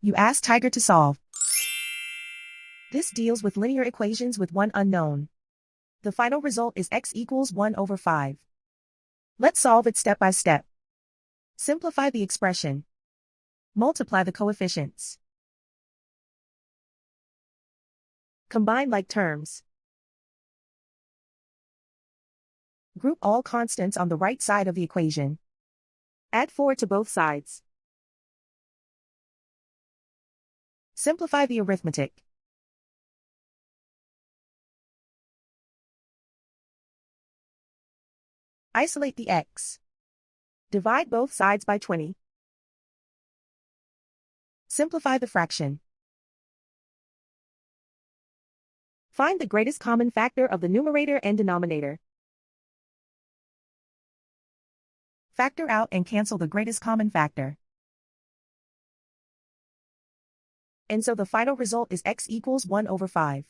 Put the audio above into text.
You ask Tiger to solve. This deals with linear equations with one unknown. The final result is x equals 1 over 5. Let's solve it step by step. Simplify the expression. Multiply the coefficients. Combine like terms. Group all constants on the right side of the equation. Add 4 to both sides. Simplify the arithmetic. Isolate the x. Divide both sides by 20. Simplify the fraction. Find the greatest common factor of the numerator and denominator. Factor out and cancel the greatest common factor. And so the final result is x equals 1 over 5.